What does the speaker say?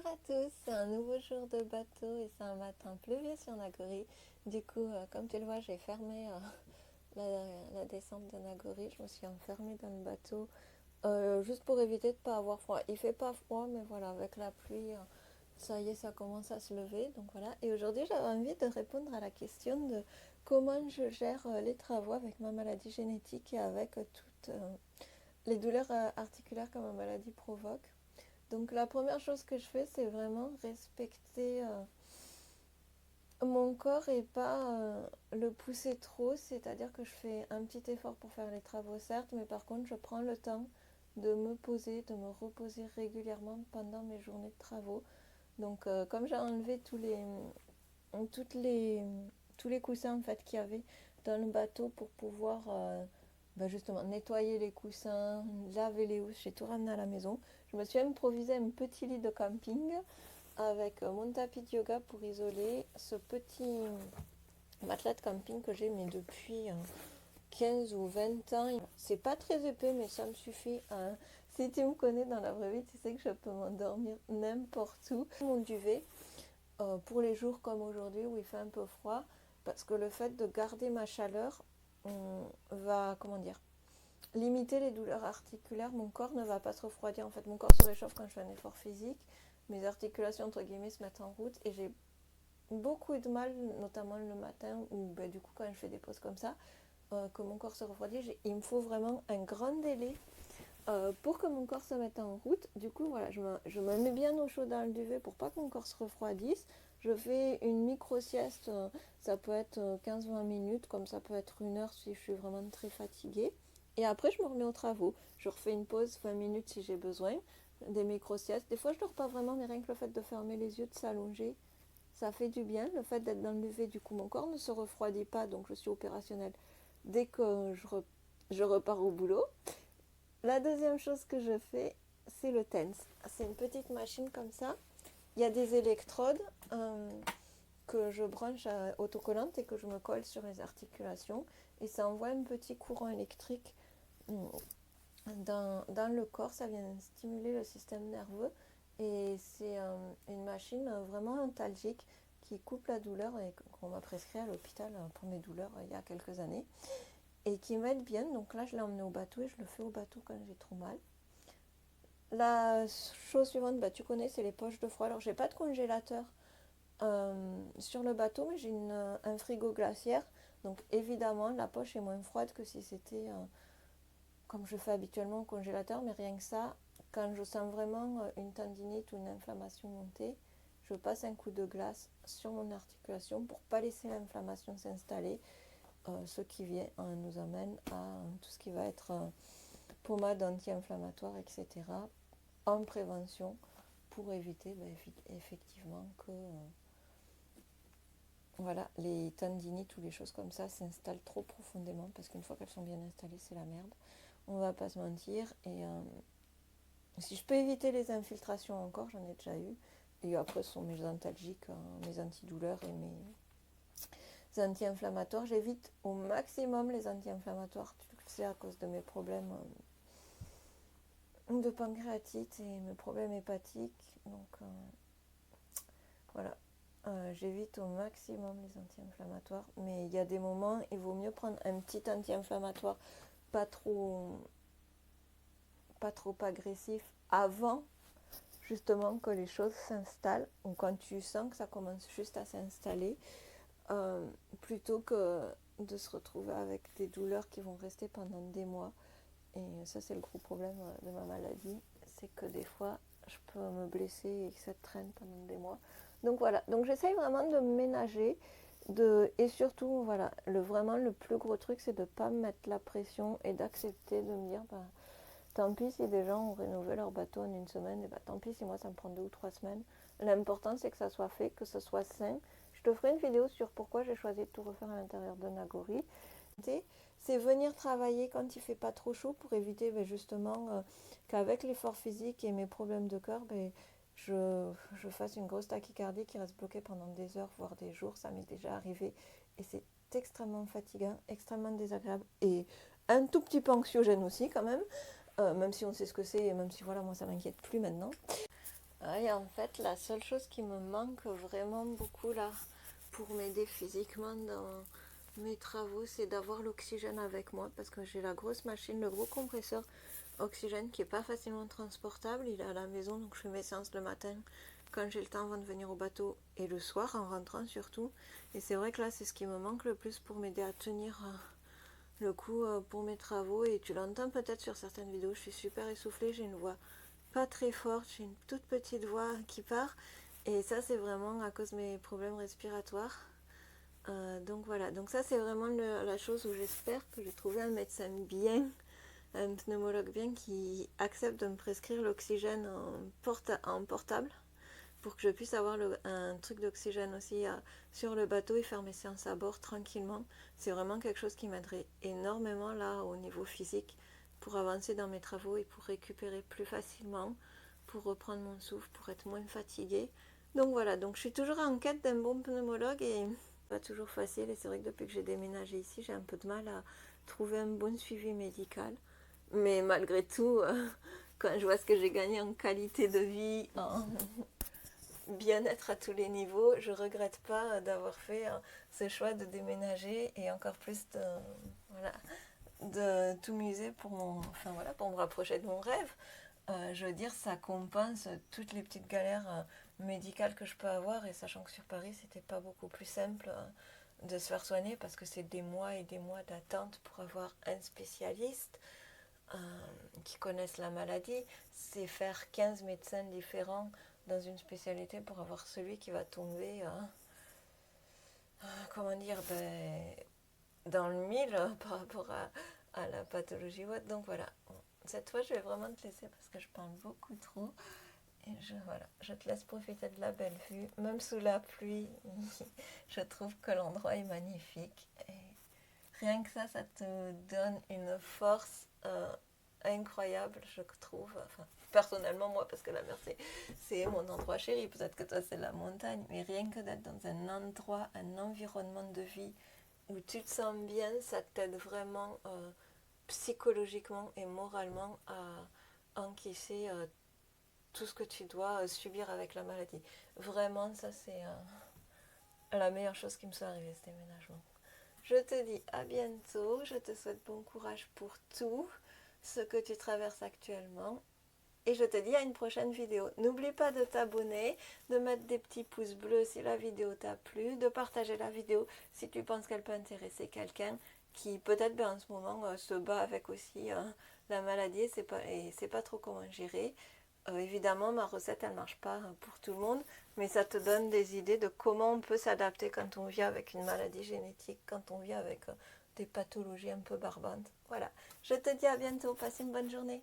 Bonjour à tous, c'est un nouveau jour de bateau et c'est un matin pluvieux sur Nagori. Du coup, comme tu le vois, j'ai fermé la descente de Nagori. Je me suis enfermée dans le bateau juste pour éviter de ne pas avoir froid. Il fait pas froid, mais voilà, avec la pluie, ça y est, ça commence à se lever. Donc voilà. Et aujourd'hui, j'avais envie de répondre à la question de comment je gère les travaux avec ma maladie génétique et avec toutes les douleurs articulaires que ma maladie provoque. Donc la première chose que je fais, c'est vraiment respecter mon corps et pas le pousser trop. C'est-à-dire que je fais un petit effort pour faire les travaux, certes, mais par contre, je prends le temps de me poser, de me reposer régulièrement pendant mes journées de travaux. Donc comme j'ai enlevé toutes les, tous les coussins en fait, qu'il y avait dans le bateau pour pouvoir justement nettoyer les coussins, laver les housses, j'ai tout ramené à la maison. Je me suis improvisé un petit lit de camping avec mon tapis de yoga pour isoler, ce petit matelas de camping que j'ai mais depuis 15 ou 20 ans. C'est pas très épais mais ça me suffit. Si tu me connais dans la vraie vie, tu sais que je peux m'endormir n'importe où. Mon duvet, pour les jours comme aujourd'hui où il fait un peu froid, parce que le fait de garder ma chaleur va, comment dire, limiter les douleurs articulaires. Mon corps ne va pas se refroidir. En fait, mon corps se réchauffe quand je fais un effort physique. Mes articulations, entre guillemets, se mettent en route et j'ai beaucoup de mal, notamment le matin ou du coup quand je fais des pauses comme ça, que mon corps se refroidit. Il me faut vraiment un grand délai pour que mon corps se mette en route. Du coup, voilà, je me mets bien au chaud dans le duvet pour pas que mon corps se refroidisse. Je fais une micro-sieste, ça peut être 15-20 minutes, comme ça peut être 1 heure si je suis vraiment très fatiguée. Et après, je me remets aux travaux. Je refais une pause 20 minutes si j'ai besoin, des micro-siestes. Des fois, je dors pas vraiment, mais rien que le fait de fermer les yeux, de s'allonger, ça fait du bien. Le fait d'être dans le duvet, du coup, mon corps ne se refroidit pas, donc je suis opérationnelle dès que je repars au boulot. La deuxième chose que je fais, c'est le TENS. C'est une petite machine comme ça. Il y a des électrodes que je branche autocollantes et que je me colle sur les articulations. Et ça envoie un petit courant électrique dans le corps. Ça vient stimuler le système nerveux. Et c'est une machine vraiment antalgique qui coupe la douleur et qu'on m'a prescrit à l'hôpital pour mes douleurs il y a quelques années. Et qui m'aide bien. Donc là, je l'ai emmené au bateau et je le fais au bateau quand j'ai trop mal. La chose suivante, tu connais, c'est les poches de froid. Alors, j'ai pas de congélateur sur le bateau, mais j'ai un frigo glaciaire. Donc, évidemment, la poche est moins froide que si c'était comme je fais habituellement au congélateur. Mais rien que ça, quand je sens vraiment une tendinite ou une inflammation monter, je passe un coup de glace sur mon articulation pour pas laisser l'inflammation s'installer. Ce qui vient nous amène à tout ce qui va être pommade anti-inflammatoire, etc. en prévention pour éviter effectivement que voilà, les tendinites ou les choses comme ça s'installent trop profondément parce qu'une fois qu'elles sont bien installées, c'est la merde. On va pas se mentir. Et si je peux éviter les infiltrations encore, j'en ai déjà eu. Et après, ce sont mes antalgiques, mes antidouleurs et mes anti-inflammatoires. J'évite au maximum les anti-inflammatoires. Tu le sais, à cause de mes problèmes de pancréatite et mes problèmes hépatiques. Donc voilà, j'évite au maximum les anti-inflammatoires. Mais il y a des moments, il vaut mieux prendre un petit anti-inflammatoire pas trop agressif avant justement que les choses s'installent ou quand tu sens que ça commence juste à s'installer, plutôt que de se retrouver avec des douleurs qui vont rester pendant des mois. Et ça, c'est le gros problème de ma maladie, c'est que des fois je peux me blesser et que ça traîne pendant des mois. Donc voilà, donc j'essaye vraiment de me ménager et surtout voilà, vraiment le plus gros truc, c'est de ne pas me mettre la pression et d'accepter de me dire tant pis si des gens ont rénové leur bateau en 1 semaine, et tant pis si moi ça me prend 2 ou 3 semaines. L'important, c'est que ça soit fait, que ce soit sain. Je te ferai une vidéo sur pourquoi j'ai choisi de tout refaire à l'intérieur de Nagori. C'est venir travailler quand il fait pas trop chaud pour éviter justement qu'avec l'effort physique et mes problèmes de cœur, je fasse une grosse tachycardie qui reste bloquée pendant des heures, voire des jours. Ça m'est déjà arrivé et c'est extrêmement fatigant, extrêmement désagréable et un tout petit peu anxiogène aussi quand même. Même si on sait ce que c'est et même si voilà, moi ça m'inquiète plus maintenant. Et en fait, la seule chose qui me manque vraiment beaucoup là pour m'aider physiquement dans mes travaux, c'est d'avoir l'oxygène avec moi parce que j'ai la grosse machine, le gros compresseur oxygène qui est pas facilement transportable. Il est à la maison, donc je fais mes séances le matin quand j'ai le temps avant de venir au bateau et le soir en rentrant surtout. Et c'est vrai que là, c'est ce qui me manque le plus pour m'aider à tenir le coup pour mes travaux. Et tu l'entends peut-être sur certaines vidéos, je suis super essoufflée, j'ai une voix pas très forte, j'ai une toute petite voix qui part. Et ça, c'est vraiment à cause de mes problèmes respiratoires. Donc voilà, donc ça c'est vraiment la chose où j'espère que j'ai trouvé un médecin bien, un pneumologue bien qui accepte de me prescrire l'oxygène en portable pour que je puisse avoir un truc d'oxygène aussi sur le bateau et faire mes séances à bord tranquillement. C'est vraiment quelque chose qui m'aiderait énormément là au niveau physique pour avancer dans mes travaux et pour récupérer plus facilement, pour reprendre mon souffle, pour être moins fatiguée. Donc voilà, donc je suis toujours en quête d'un bon pneumologue et pas toujours facile. Et c'est vrai que depuis que j'ai déménagé ici, j'ai un peu de mal à trouver un bon suivi médical. Mais malgré tout, quand je vois ce que j'ai gagné en qualité de vie, en bien-être à tous les niveaux, je regrette pas d'avoir fait ce choix de déménager et encore plus de, voilà, de tout miser pour enfin voilà, pour me rapprocher de mon rêve. Je veux dire, ça compense toutes les petites galères médicales que je peux avoir et sachant que sur Paris, c'était pas beaucoup plus simple de se faire soigner parce que c'est des mois et des mois d'attente pour avoir un spécialiste euh, qui connaisse la maladie. C'est faire 15 médecins différents dans une spécialité pour avoir celui qui va tomber, comment dire, dans le mille par rapport à la pathologie ou autre. Donc voilà, cette fois je vais vraiment te laisser parce que je parle beaucoup trop. Et voilà, je te laisse profiter de la belle vue. Même sous la pluie, je trouve que l'endroit est magnifique. Et rien que ça te donne une force incroyable, je trouve. Enfin, personnellement, moi, parce que la mer, c'est mon endroit chéri. Peut-être que toi, c'est la montagne. Mais rien que d'être dans un endroit, un environnement de vie où tu te sens bien, ça t'aide vraiment psychologiquement et moralement à encaisser tout ce que tu dois subir avec la maladie. Vraiment, ça, c'est la meilleure chose qui me soit arrivée, ce déménagement. Je te dis à bientôt, je te souhaite bon courage pour tout ce que tu traverses actuellement et je te dis à une prochaine vidéo. N'oublie pas de t'abonner, de mettre des petits pouces bleus si la vidéo t'a plu, de partager la vidéo si tu penses qu'elle peut intéresser quelqu'un qui peut-être en ce moment se bat avec aussi la maladie et sait pas trop comment gérer. Évidemment, ma recette, elle ne marche pas pour tout le monde, mais ça te donne des idées de comment on peut s'adapter quand on vit avec une maladie génétique, quand on vit avec des pathologies un peu barbantes. Voilà, je te dis à bientôt, passe une bonne journée.